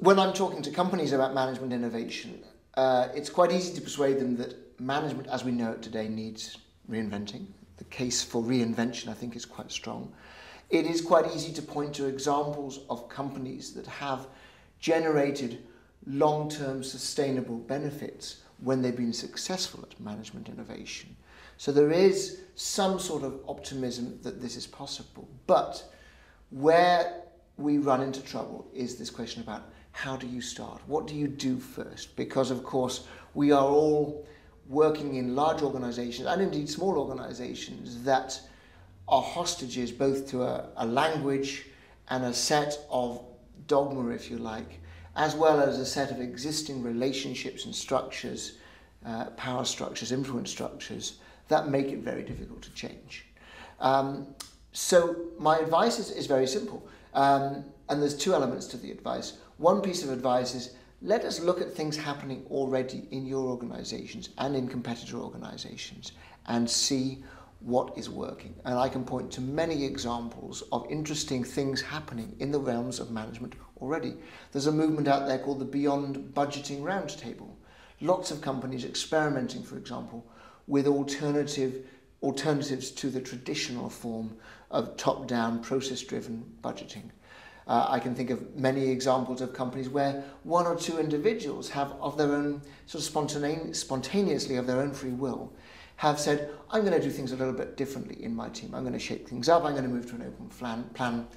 when I'm talking to companies about management innovation, it's quite easy to persuade them that management as we know it today needs reinventing. The case for reinvention, I think, is quite strong. It is quite easy to point to examples of companies that have generated long-term sustainable benefits when they've been successful at management innovation. So there is some sort of optimism that this is possible. But where we run into trouble is this question about how do you start? What do you do first? Because, of course, we are all working in large organizations and indeed small organizations that are hostages both to a language and a set of dogma, if you like, as well as a set of existing relationships and structures, power structures, influence structures, that make it very difficult to change. So my advice is very simple. And there's two elements to the advice. One piece of advice is let us look at things happening already in your organizations and in competitor organizations and see what is working. And I can point to many examples of interesting things happening in the realms of management already. There's a movement out there called the Beyond Budgeting Roundtable. Lots of companies experimenting, for example, with alternatives to the traditional form of top-down, process-driven budgeting. I can think of many examples of companies where one or two individuals have, of their own, sort of spontaneously of their own free will, have said, I'm going to do things a little bit differently in my team. I'm going to shake things up. I'm going to move to an open plan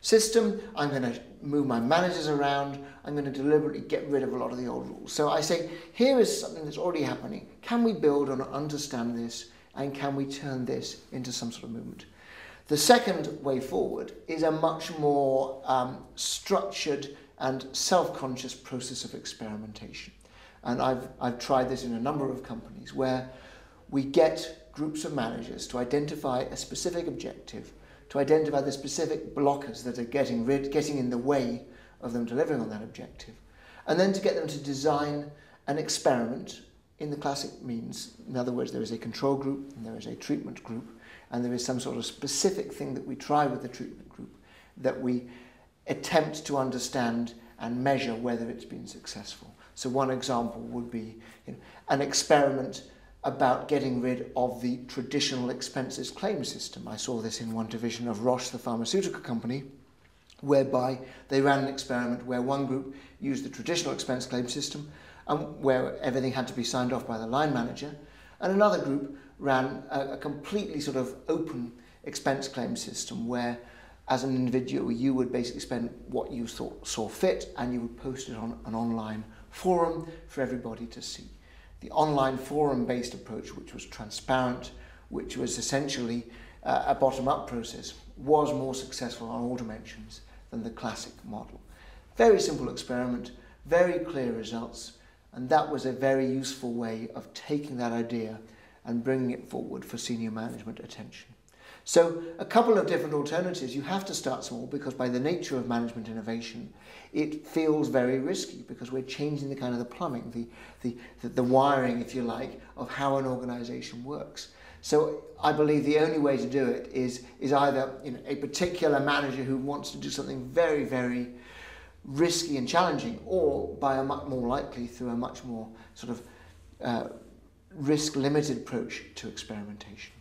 system. I'm going to move my managers around. I'm going to deliberately get rid of a lot of the old rules. So I say, here is something that's already happening. Can we build on and understand this? And can we turn this into some sort of movement? The second way forward is a much more structured and self-conscious process of experimentation. And I've tried this in a number of companies where we get groups of managers to identify a specific objective, to identify the specific blockers that are getting in the way of them delivering on that objective, and then to get them to design an experiment in the classic means. In other words, there is a control group and there is a treatment group, and there is some sort of specific thing that we try with the treatment group that we attempt to understand and measure whether it's been successful. So one example would be an experiment about getting rid of the traditional expenses claim system. I saw this in one division of Roche, the pharmaceutical company, whereby they ran an experiment where one group used the traditional expense claim system, where everything had to be signed off by the line manager, and another group ran a completely sort of open expense claim system where, as an individual, you would basically spend what you saw fit and you would post it on an online forum for everybody to see. The online forum-based approach, which was transparent, which was essentially a bottom-up process, was more successful on all dimensions than the classic model. Very simple experiment, very clear results, and that was a very useful way of taking that idea and bringing it forward for senior management attention. So a couple of different alternatives. You have to start small because by the nature of management innovation, it feels very risky because we're changing the kind of the plumbing, the wiring, if you like, of how an organization works. So I believe the only way to do it is either a particular manager who wants to do something very, very risky and challenging, or by a much more likely through a much more sort of risk-limited approach to experimentation.